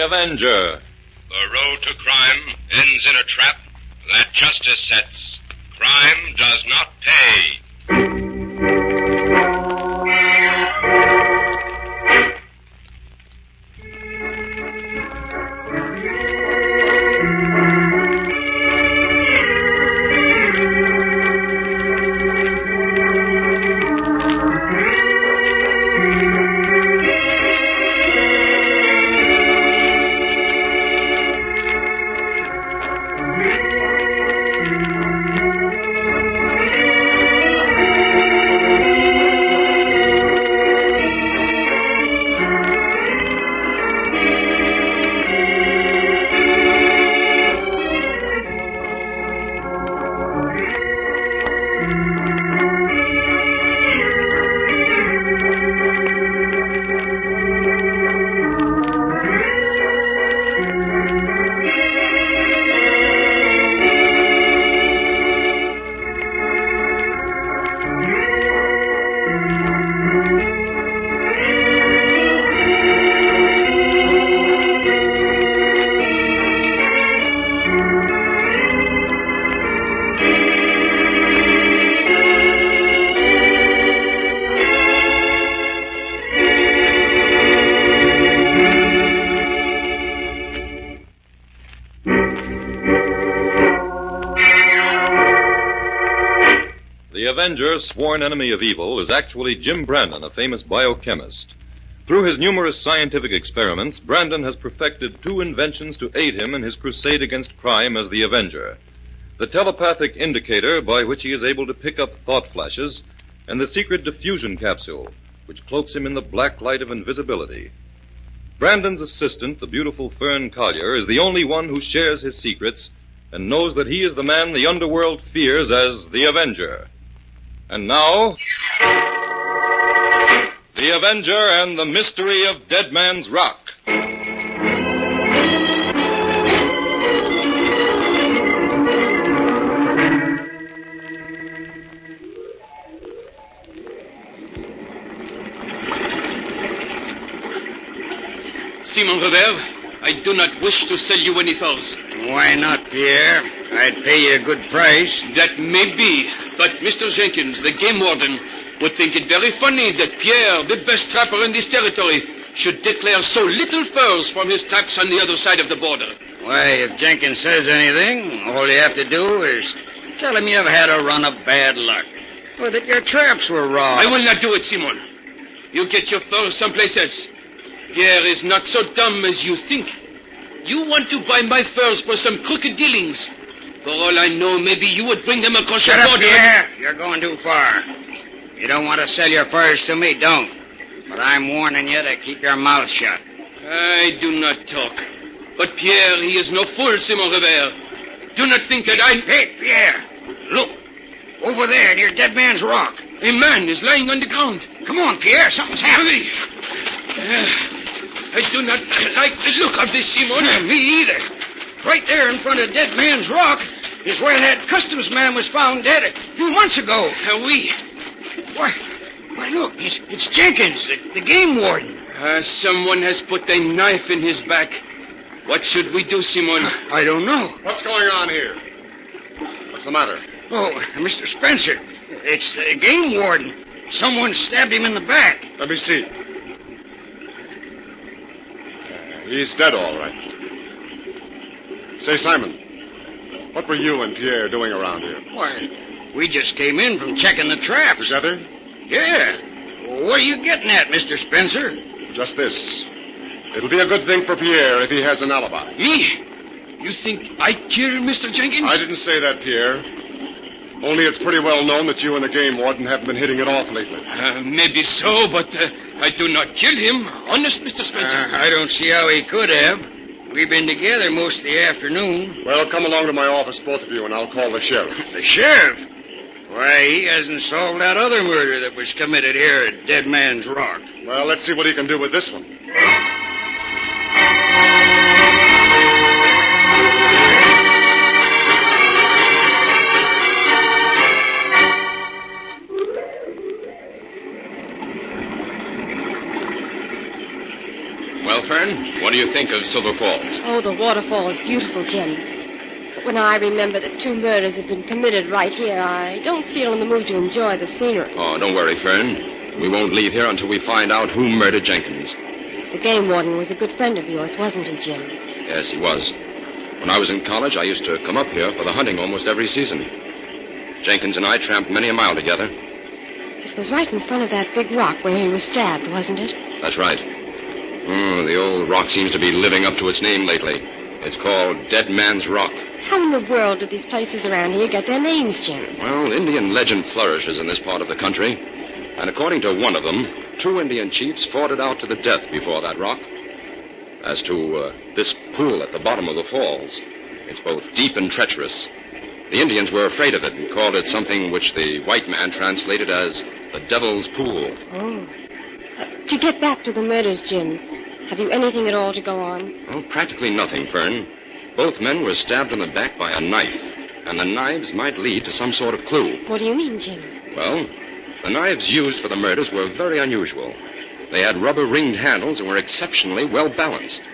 Avenger. The road to crime ends in a trap that justice sets. Crime does not pay. The Avenger, sworn enemy of evil, is actually Jim Brandon, a famous biochemist. Through his numerous scientific experiments, Brandon has perfected two inventions to aid him in his crusade against crime as the Avenger: the telepathic indicator, by which he is able to pick up thought flashes, and the secret diffusion capsule, which cloaks him in the black light of invisibility. Brandon's assistant, the beautiful Fern Collier, is the only one who shares his secrets and knows that he is the man the underworld fears as the Avenger. And now, The Avenger and the Mystery of Dead Man's Rock. Simon Robert, I do not wish to sell you any furs. Why not, Pierre? I'd pay you a good price. That may be, but Mr. Jenkins, the game warden, would think it very funny that Pierre, the best trapper in this territory, should declare so little furs from his traps on the other side of the border. Why, if Jenkins says anything, all you have to do is tell him you've had a run of bad luck, or that your traps were wrong. I will not do it, Simon. You get your furs someplace else. Pierre is not so dumb as you think. You want to buy my furs for some crooked dealings. For all I know, maybe you would bring them across the border. Shut up, Pierre. You're going too far. You don't want to sell your furs to me, don't. But I'm warning you to keep your mouth shut. I do not talk. But Pierre, he is no fool, Simon Robert. Do not think that I... Hey, Pierre, look. Over there near Dead Man's Rock. A man is lying on the ground. Come on, Pierre, something's happening. I do not like the look of this, Simon. Me either. Right there in front of Dead Man's Rock is where that customs man was found dead a few months ago. Oui. Why, look, it's Jenkins, the game warden. Someone has put a knife in his back. What should we do, Simon? I don't know. What's going on here? What's the matter? Oh, Mr. Spencer, it's the game warden. Someone stabbed him in the back. Let me see. He's dead, all right. Say, Simon, what were you and Pierre doing around here? Why, we just came in from checking the traps. Together? Yeah. What are you getting at, Mr. Spencer? Just this. It'll be a good thing for Pierre if he has an alibi. Me? You think I killed Mr. Jenkins? I didn't say that, Pierre. Only it's pretty well known that you and the game warden haven't been hitting it off lately. Maybe so, but I do not kill him. Honest, Mr. Spencer. I don't see how he could have. We've been together most of the afternoon. Well, come along to my office, both of you, and I'll call the sheriff. The sheriff? Why, he hasn't solved that other murder that was committed here at Dead Man's Rock. Well, let's see what he can do with this one. Well, Fern? Fern, what do you think of Silver Falls? Oh, the waterfall is beautiful, Jim. But when I remember that 2 murders have been committed right here, I don't feel in the mood to enjoy the scenery. Oh, don't worry, Fern. We won't leave here until we find out who murdered Jenkins. The game warden was a good friend of yours, wasn't he, Jim? Yes, he was. When I was in college, I used to come up here for the hunting almost every season. Jenkins and I tramped many a mile together. It was right in front of that big rock where he was stabbed, wasn't it? That's right. The old rock seems to be living up to its name lately. It's called Dead Man's Rock. How in the world did these places around here get their names, Jim? Well, Indian legend flourishes in this part of the country. And according to one of them, 2 Indian chiefs fought it out to the death before that rock. As to this pool at the bottom of the falls, it's both deep and treacherous. The Indians were afraid of it and called it something which the white man translated as the Devil's Pool. Oh. To get back to the murders, Jim, have you anything at all to go on? Well, practically nothing, Fern. Both men were stabbed in the back by a knife, and the knives might lead to some sort of clue. What do you mean, Jim? Well, the knives used for the murders were very unusual. They had rubber-ringed handles and were exceptionally well-balanced,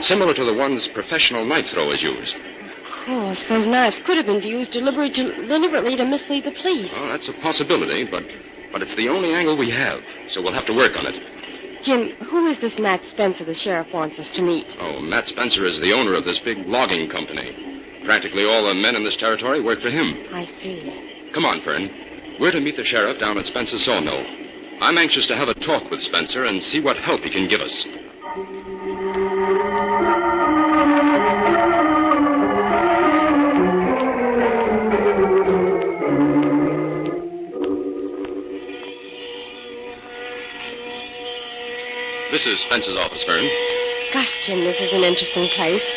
similar to the ones professional knife throwers use. Of course, those knives could have been used deliberately to mislead the police. Oh, that's a possibility, but it's the only angle we have, so we'll have to work on it. Jim, who is this Matt Spencer the sheriff wants us to meet? Oh, Matt Spencer is the owner of this big logging company. Practically all the men in this territory work for him. I see. Come on, Fern. We're to meet the sheriff down at Spencer's sawmill. I'm anxious to have a talk with Spencer and see what help he can give us. This is Spencer's office, Fern. Gosh, Jim, this is an interesting place.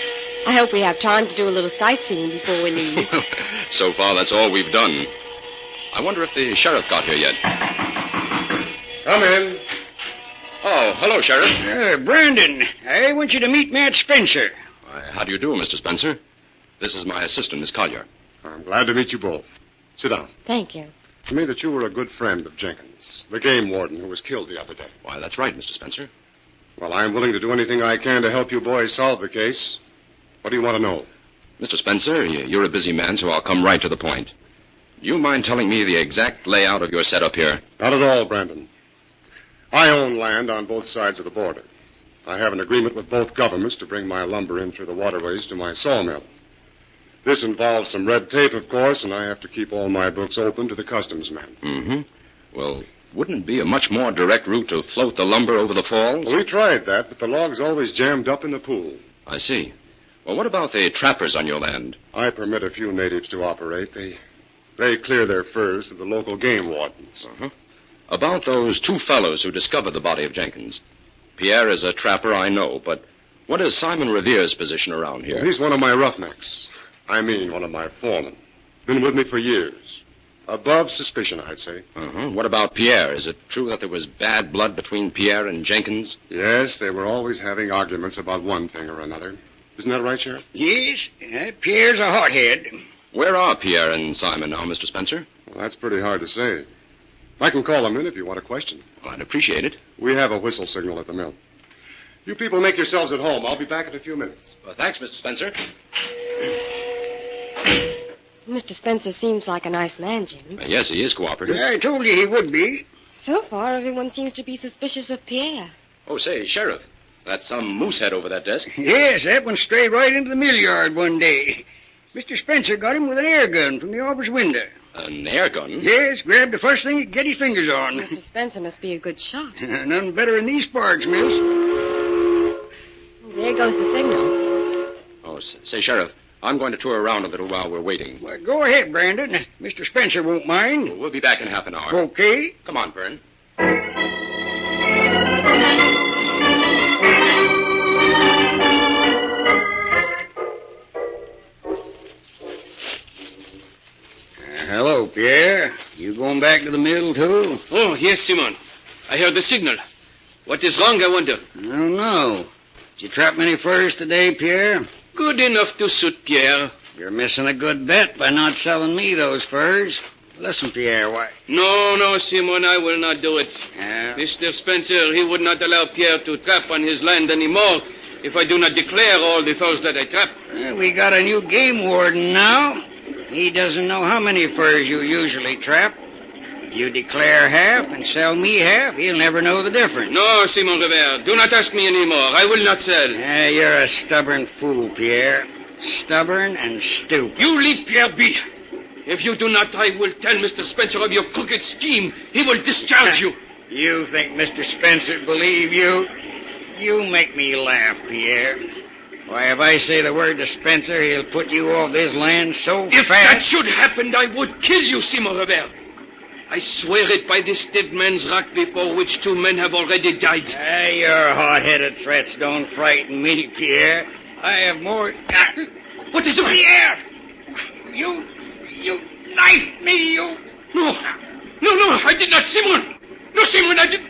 I hope we have time to do a little sightseeing before we leave. So far, that's all we've done. I wonder if the sheriff got here yet. Come in. Oh, hello, Sheriff. Brandon, I want you to meet Matt Spencer. How do you do, Mr. Spencer? This is my assistant, Miss Collier. I'm glad to meet you both. Sit down. Thank you. To me that you were a good friend of Jenkins, the game warden who was killed the other day. Why, that's right, Mr. Spencer. Well, I'm willing to do anything I can to help you boys solve the case. What do you want to know? Mr. Spencer, you're a busy man, so I'll come right to the point. Do you mind telling me the exact layout of your setup here? Not at all, Brandon. I own land on both sides of the border. I have an agreement with both governments to bring my lumber in through the waterways to my sawmill. This involves some red tape, of course, and I have to keep all my books open to the customs men. Mm-hmm. Well, wouldn't it be a much more direct route to float the lumber over the falls? Well, we tried that, but the log's always jammed up in the pool. I see. Well, what about the trappers on your land? I permit a few natives to operate. They clear their furs to the local game wardens. Uh-huh. About those 2 fellows who discovered the body of Jenkins. Pierre is a trapper, I know, but what is Simon Revere's position around here? Well, he's one of my roughnecks. I mean, one of my foremen. Been with me for years. Above suspicion, I'd say. Uh-huh. What about Pierre? Is it true that there was bad blood between Pierre and Jenkins? Yes, they were always having arguments about one thing or another. Isn't that right, Sheriff? Yes, Pierre's a hothead. Where are Pierre and Simon now, Mr. Spencer? Well, that's pretty hard to say. I can call them in if you want a question. Well, I'd appreciate it. We have a whistle signal at the mill. You people make yourselves at home. I'll be back in a few minutes. Well, thanks, Mr. Spencer. Mr. Spencer seems like a nice man, Jim. Yes, he is cooperative. I told you he would be. So far, everyone seems to be suspicious of Pierre. Oh, say, Sheriff, that's some moose head over that desk. Yes, that one strayed right into the mill yard one day. Mr. Spencer got him with an air gun from the office window. An air gun? Yes, grabbed the first thing he could get his fingers on. Mr. Spencer must be a good shot. None better in these parts, miss. There goes the signal. Oh, say, Sheriff, I'm going to tour around a little while we're waiting. Well, go ahead, Brandon. Mr. Spencer won't mind. We'll be back in half an hour. Okay. Come on, Fern. Hello, Pierre. You going back to the mill, too? Oh, yes, Simon. I heard the signal. What is wrong, I wonder? I don't know. Did you trap many furs today, Pierre? Good enough to suit Pierre. You're missing a good bet by not selling me those furs. Listen, Pierre, why... No, Simon, I will not do it. Yeah. Mr. Spencer, he would not allow Pierre to trap on his land anymore. if I do not declare all the furs that I trap. We got a new game warden now. He doesn't know how many furs you usually trap. If you declare half and sell me half, he'll never know the difference. No, Simon Revere, do not ask me any more. I will not sell. You're a stubborn fool, Pierre. Stubborn and stupid. You leave Pierre be. If you do not, I will tell Mr. Spencer of your crooked scheme. He will discharge you. You think Mr. Spencer believe you? You make me laugh, Pierre. Why, if I say the word to Spencer, he'll put you off this land so If fast. that should happen, I would kill you, Simon Revere. I swear it by this dead man's rock before which 2 men have already died. Your hot-headed threats don't frighten me, Pierre. I have more... What is it? Pierre! You knifed me, you... No, I did not, Simon. No, Simon, I did...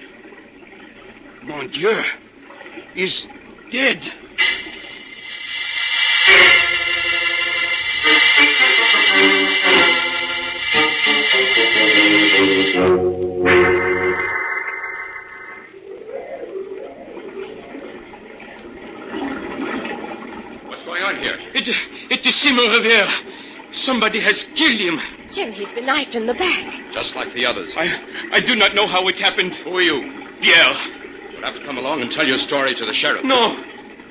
Mon Dieu, he's dead. What's going on here? It is Simon Revere. Somebody has killed him. Jim, he's been knifed in the back. Just like the others. I do not know how it happened. Who are you? Pierre. You'll have to come along and tell your story to the sheriff. No,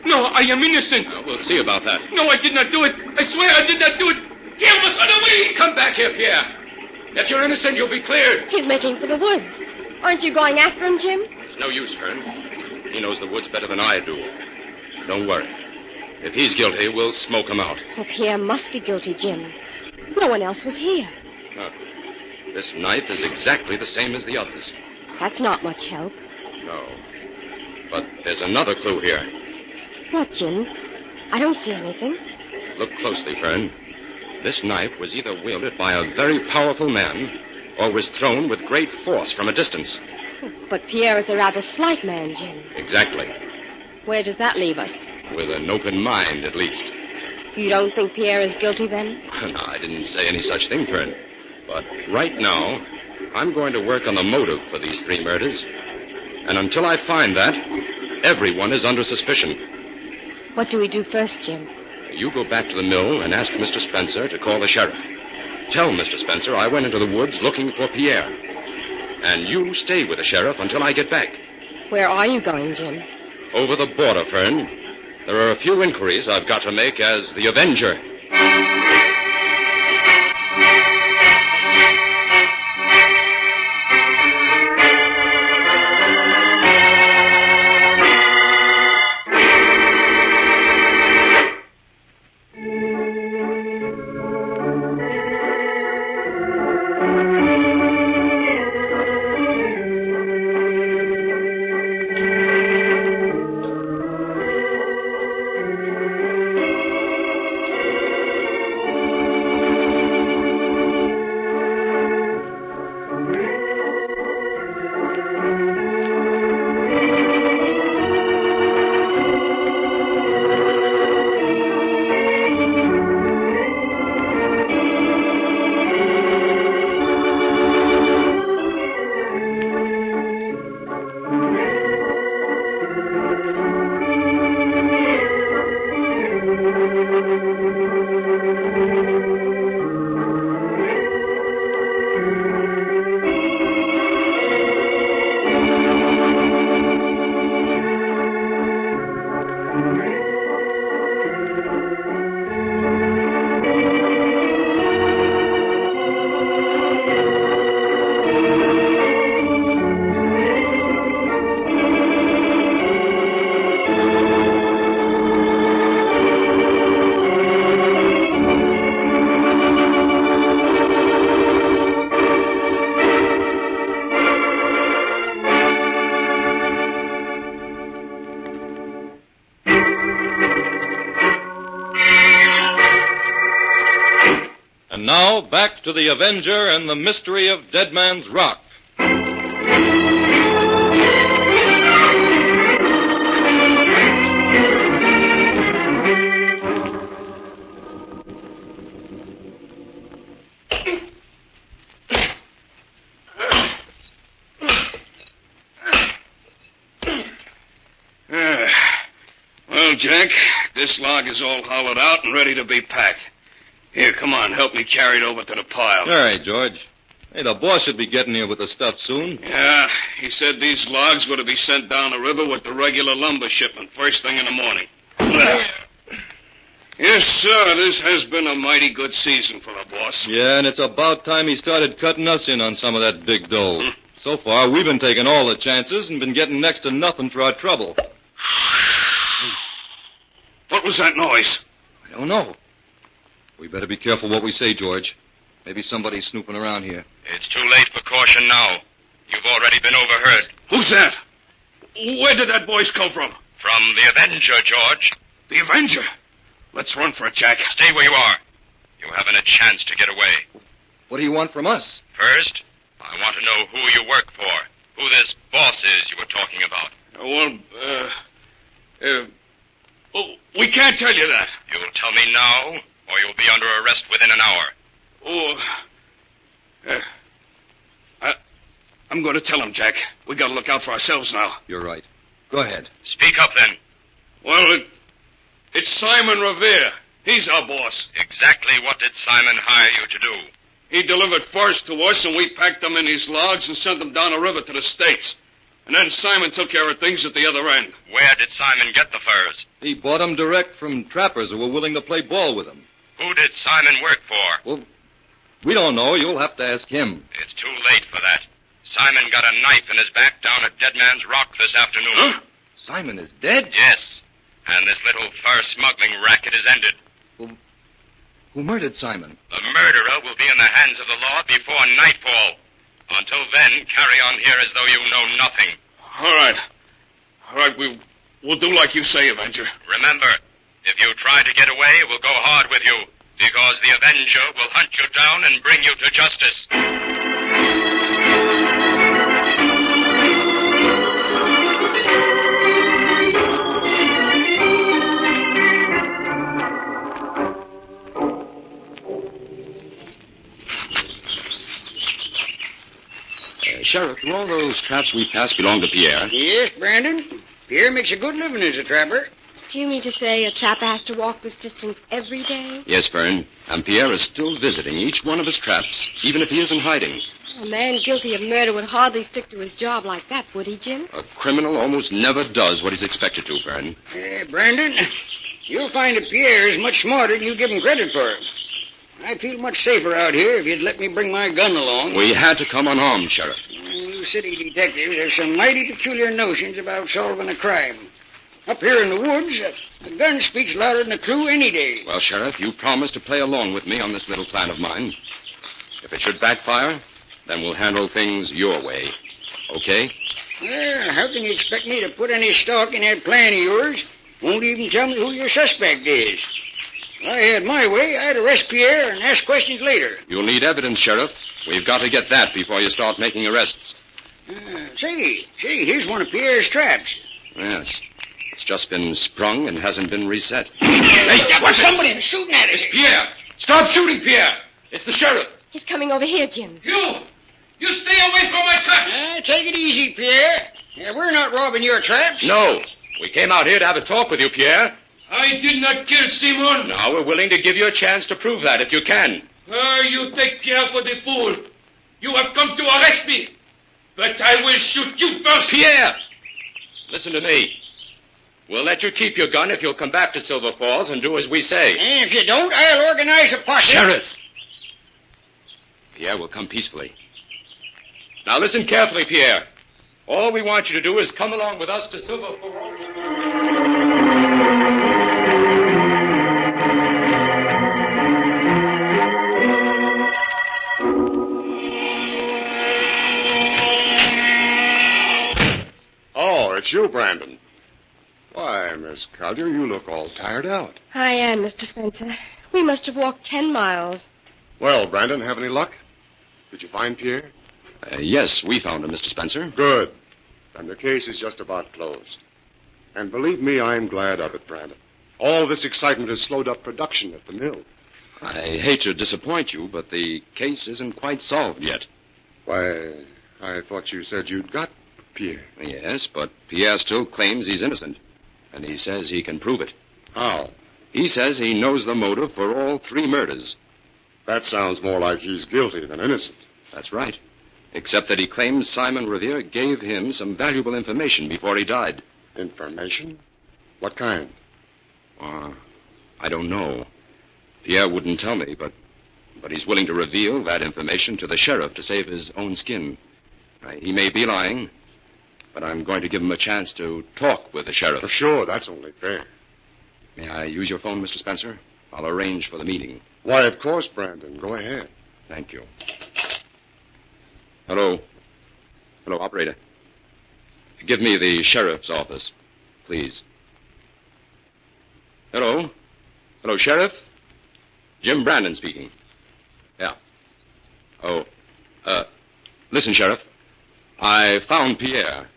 I am innocent. Well, we'll see about that. No, I did not do it. I swear I did not do it. Pierre must run away. Come back here, Pierre. If you're innocent, you'll be cleared. He's making for the woods. Aren't you going after him, Jim? It's no use, Fern. He knows the woods better than I do. Don't worry. If he's guilty, we'll smoke him out. Oh, Pierre must be guilty, Jim. No one else was here. Huh. This knife is exactly the same as the others. That's not much help. No. But there's another clue here. What, Jim? I don't see anything. Look closely, Fern. This knife was either wielded by a very powerful man or was thrown with great force from a distance. But Pierre is a rather slight man, Jim. Exactly. Where does that leave us? With an open mind, at least. You don't think Pierre is guilty, then? No, I didn't say any such thing, Fern. But right now, I'm going to work on the motive for these 3 murders. And until I find that, everyone is under suspicion. What do we do first, Jim? You go back to the mill and ask Mr. Spencer to call the sheriff. Tell Mr. Spencer I went into the woods looking for Pierre. And you stay with the sheriff until I get back. Where are you going, Jim? Over the border, Fern. There are a few inquiries I've got to make as the Avenger. And now, back to the Avenger and the mystery of Dead Man's Rock. Well, Well, Jack, this log is all hollowed out and ready to be packed. Here, come on, help me carry it over to the pile. All right, George. Hey, the boss should be getting here with the stuff soon. Yeah, he said these logs were to be sent down the river with the regular lumber shipment first thing in the morning. Yes, sir, this has been a mighty good season for the boss. Yeah, and it's about time he started cutting us in on some of that big dough. So far, we've been taking all the chances and been getting next to nothing for our trouble. What was that noise? I don't know. We better be careful what we say, George. Maybe somebody's snooping around here. It's too late for caution now. You've already been overheard. Who's that? Where did that voice come from? From the Avenger, George. The Avenger? Let's run for it, Jack. Stay where you are. You haven't a chance to get away. What do you want from us? First, I want to know who you work for. Who this boss is you were talking about. We can't tell you that. You'll tell me now, or you'll be under arrest within an hour. I'm going to tell him, Jack. We got to look out for ourselves now. You're right. Go ahead. Speak up, then. Well, it's Simon Revere. He's our boss. Exactly what did Simon hire you to do? He delivered furs to us, and we packed them in these logs and sent them down the river to the States. And then Simon took care of things at the other end. Where did Simon get the furs? He bought them direct from trappers who were willing to play ball with him. Who did Simon work for? Well, we don't know. You'll have to ask him. It's too late for that. Simon got a knife in his back down at Dead Man's Rock this afternoon. Huh? Simon is dead? Yes. And this little fur smuggling racket is ended. Well, who murdered Simon? The murderer will be in the hands of the law before nightfall. Until then, carry on here as though you know nothing. All right. We'll do like you say, Avenger. Remember, if you try to get away, we'll go hard with you, because the Avenger will hunt you down and bring you to justice. Sheriff, do all those traps we passed belong to Pierre? Yes, Brandon. Pierre makes a good living as a trapper. Do you mean to say a trapper has to walk this distance every day? Yes, Fern. And Pierre is still visiting each one of his traps, even if he isn't hiding. A man guilty of murder would hardly stick to his job like that, would he, Jim? A criminal almost never does what he's expected to, Fern. Brandon, you'll find that Pierre is much smarter than you give him credit for. I'd feel much safer out here if you'd let me bring my gun along. We had to come unarmed, Sheriff. You city detectives have some mighty peculiar notions about solving a crime. Up here in the woods, a gun speaks louder than a clue any day. Well, Sheriff, you promised to play along with me on this little plan of mine. If it should backfire, then we'll handle things your way. Okay? Well, how can you expect me to put any stock in that plan of yours? Won't even tell me who your suspect is. If I had my way, I'd arrest Pierre and ask questions later. You'll need evidence, Sheriff. We've got to get that before you start making arrests. Say, here's one of Pierre's traps. Yes. It's just been sprung and hasn't been reset. Hey, somebody shooting at us. Pierre! Stop shooting, Pierre! It's the sheriff. He's coming over here, Jim. You stay away from my traps! Take it easy, Pierre. We're not robbing your traps. No. We came out here to have a talk with you, Pierre. I did not kill Simon. Now we're willing to give you a chance to prove that if you can. You take Pierre for the fool. You have come to arrest me. But I will shoot you first. Pierre! Listen to me. We'll let you keep your gun if you'll come back to Silver Falls and do as we say. And if you don't, I'll organize a posse. Sheriff! Pierre will come peacefully. Now listen carefully, Pierre. All we want you to do is come along with us to Silver Falls. Oh, it's you, Brandon. Why, Miss Collier, you look all tired out. I am, Mr. Spencer. We must have walked 10 miles. Well, Brandon, have any luck? Did you find Pierre? Yes, we found him, Mr. Spencer. Good. And the case is just about closed. And believe me, I'm glad of it, Brandon. All this excitement has slowed up production at the mill. I hate to disappoint you, but the case isn't quite solved yet. Why, I thought you said you'd got Pierre. Yes, but Pierre still claims he's innocent. And he says he can prove it. How? He says he knows the motive for all 3 murders. That sounds more like he's guilty than innocent. That's right. Except that he claims Simon Revere gave him some valuable information before he died. Information? What kind? I don't know. Pierre wouldn't tell me, but he's willing to reveal that information to the sheriff to save his own skin. He may be lying, but I'm going to give him a chance to talk with the sheriff. For sure, that's only fair. May I use your phone, Mr. Spencer? I'll arrange for the meeting. Why, of course, Brandon. Go ahead. Thank you. Hello. Hello, operator. Give me the sheriff's office, please. Hello. Hello, Sheriff. Jim Brandon speaking. Yeah. Oh, listen, Sheriff. I found Pierre.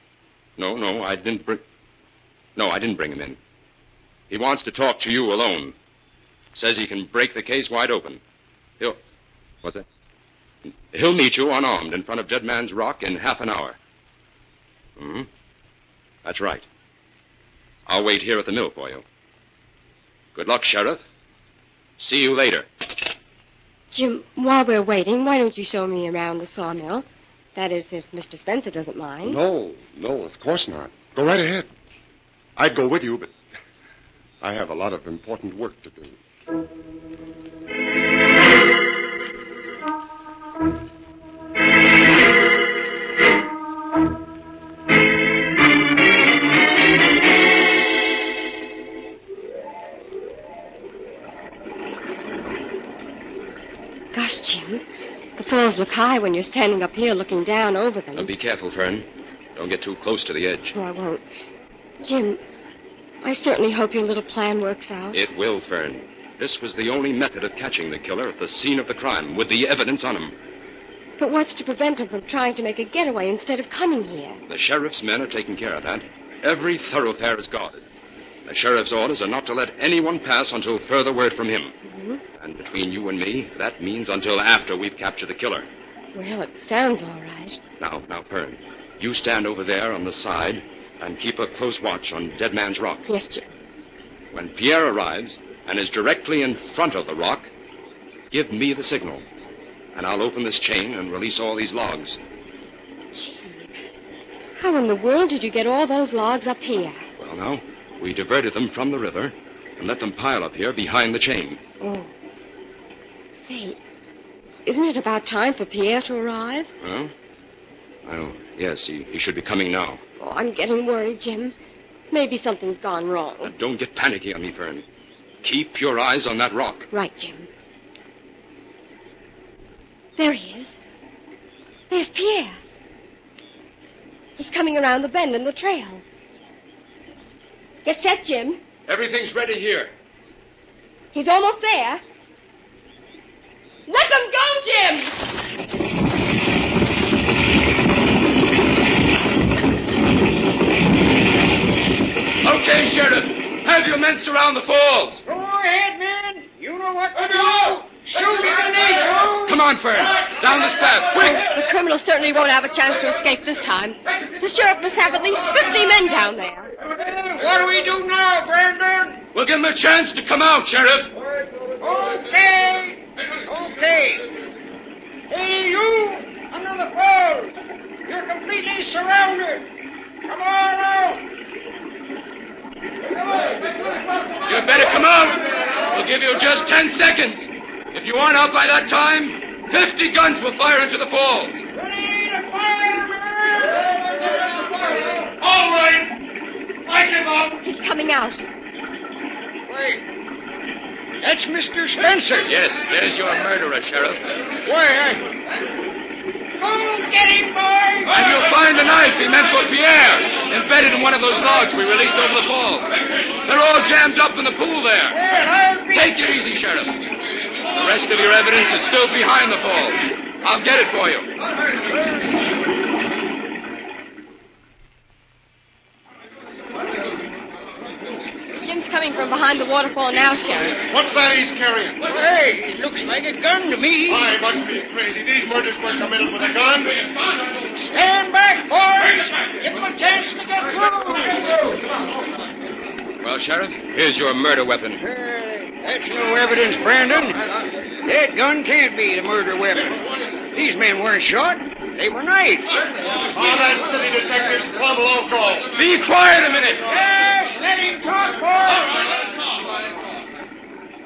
No, I didn't bring him in. He wants to talk to you alone. Says he can break the case wide open. What's that? He'll meet you unarmed in front of Dead Man's Rock in half an hour. That's right. I'll wait here at the mill for you. Good luck, Sheriff. See you later. Jim, while we're waiting, why don't you show me around the sawmill? That is, if Mr. Spencer doesn't mind. No, of course not. Go right ahead. I'd go with you, but I have a lot of important work to do. Gosh, Jim, the falls look high when you're standing up here looking down over them. Now, be careful, Fern. Don't get too close to the edge. Oh, I won't. Jim, I certainly hope your little plan works out. It will, Fern. This was the only method of catching the killer at the scene of the crime, with the evidence on him. But what's to prevent him from trying to make a getaway instead of coming here? The sheriff's men are taking care of that. Every thoroughfare is guarded. The sheriff's orders are not to let anyone pass until further word from him. Mm-hmm. And between you and me, that means until after we've captured the killer. Well, it sounds all right. Now, Fern, you stand over there on the side and keep a close watch on Dead Man's Rock. Yes, Jim. When Pierre arrives and is directly in front of the rock, give me the signal. And I'll open this chain and release all these logs. Gee, how in the world did you get all those logs up here? Well, now, we diverted them from the river and let them pile up here behind the chain. Oh. Say, isn't it about time for Pierre to arrive? Huh? Well, yes, he should be coming now. Oh, I'm getting worried, Jim. Maybe something's gone wrong. Now, don't get panicky on me, Fern. Keep your eyes on that rock. Right, Jim. There he is. There's Pierre. He's coming around the bend in the trail. Get set, Jim. Everything's ready here. He's almost there. Let them go, Jim! Okay, Sheriff. Have your men surround the falls. Go ahead, man. You know what to do. Shoot if you need to. Come on, Fern. Down this path, quick. The criminal certainly won't have a chance to escape this time. The sheriff must have at least 50 men down there. What do we do now, Brandon? We'll give him a chance to come out, Sheriff. Okay. Hey, you, under the falls. You're completely surrounded. Come on out. You better come out. We'll give you just 10 seconds. If you aren't out by that time, 50 guns will fire into the falls. Ready to fire, man. All right. Light him up. He's coming out. Wait. That's Mr. Spencer. Yes, there's your murderer, Sheriff. Why, Go get him, boy. And you'll find the knife he meant for Pierre, embedded in one of those logs we released over the falls. They're all jammed up in the pool there. Well, I'll be... Take it easy, Sheriff. The rest of your evidence is still behind the falls. I'll get it for you. Jim's coming from behind the waterfall now, Sheriff. What's that he's carrying? Hey, it looks like a gun to me. I must be crazy. These murders were committed with a gun. Stand back, boys. Give him a chance to get through. Well, Sheriff, here's your murder weapon. That's no evidence, Brandon. That gun can't be the murder weapon. These men weren't shot. They were knifed. All that city detectives plumb loco. Be quiet a minute. Hey, let him talk,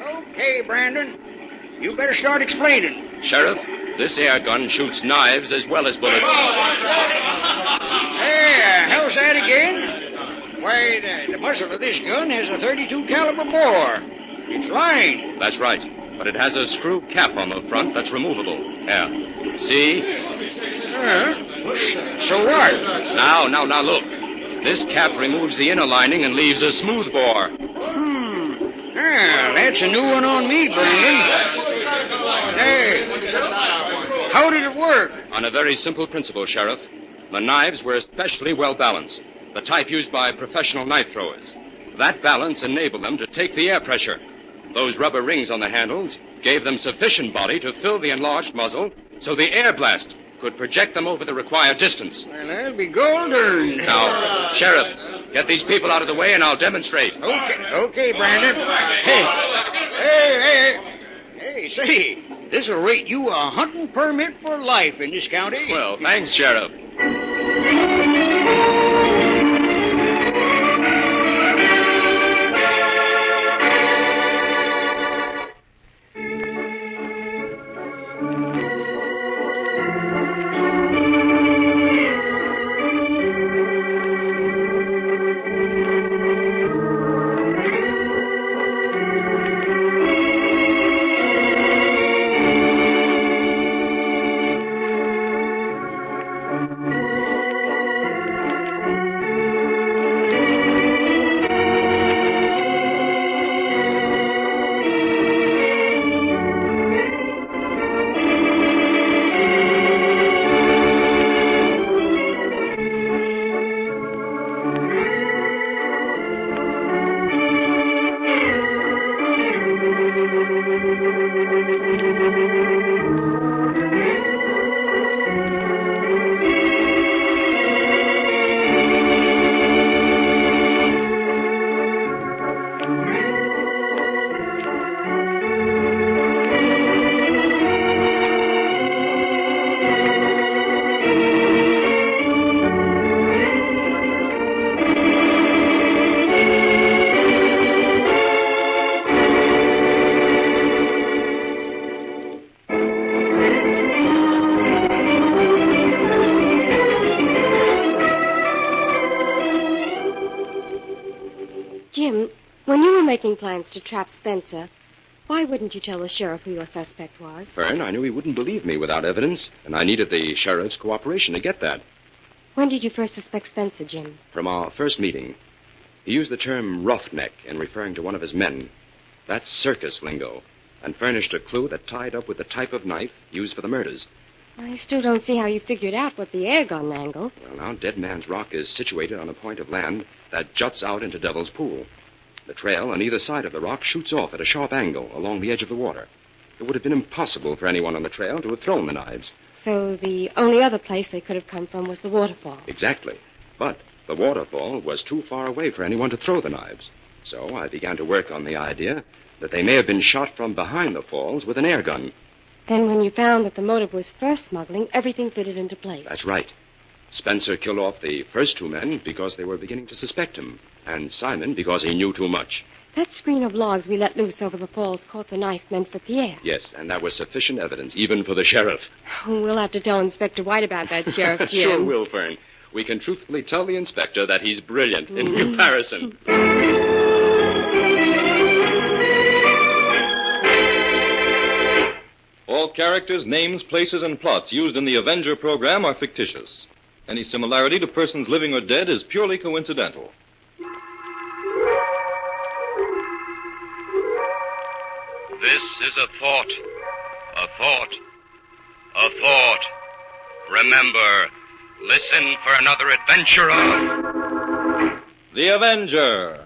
boy. Okay, Brandon. You better start explaining. Sheriff, this air gun shoots knives as well as bullets. Hey, how's that again? Why, the muzzle of this gun has a .32 caliber bore. It's lined. That's right. But it has a screw cap on the front that's removable. There. See? So what? Now, look. This cap removes the inner lining and leaves a smooth bore. Well, that's a new one on me, Brandon. Hey, how did it work? On a very simple principle, Sheriff. The knives were especially well balanced, the type used by professional knife throwers. That balance enabled them to take the air pressure. Those rubber rings on the handles gave them sufficient body to fill the enlarged muzzle so the air blast could project them over the required distance. Well, that'll be gold earned. Now, Sheriff, get these people out of the way and I'll demonstrate. Okay, Brandon. Hey, say, this'll rate you a hunting permit for life in this county. Well, thanks, Sheriff. Jim, when you were making plans to trap Spencer, why wouldn't you tell the sheriff who your suspect was? Fern, I knew he wouldn't believe me without evidence, and I needed the sheriff's cooperation to get that. When did you first suspect Spencer, Jim? From our first meeting. He used the term roughneck in referring to one of his men. That's circus lingo, and furnished a clue that tied up with the type of knife used for the murders. I still don't see how you figured out what the air gun angle. Well, now, Dead Man's Rock is situated on a point of land that juts out into Devil's Pool. The trail on either side of the rock shoots off at a sharp angle along the edge of the water. It would have been impossible for anyone on the trail to have thrown the knives. So the only other place they could have come from was the waterfall. Exactly. But the waterfall was too far away for anyone to throw the knives. So I began to work on the idea that they may have been shot from behind the falls with an air gun. Then when you found that the motive was first smuggling, everything fitted into place. That's right. Spencer killed off the first two men because they were beginning to suspect him, and Simon because he knew too much. That screen of logs we let loose over the falls caught the knife meant for Pierre. Yes, and that was sufficient evidence, even for the sheriff. We'll have to tell Inspector White about that, Sheriff Jim. Sure will, Fern. We can truthfully tell the inspector that he's brilliant in comparison. All characters, names, places, and plots used in the Avenger program are fictitious. Any similarity to persons living or dead is purely coincidental. This is a thought. A thought. A thought. Remember, listen for another adventure of... The Avenger.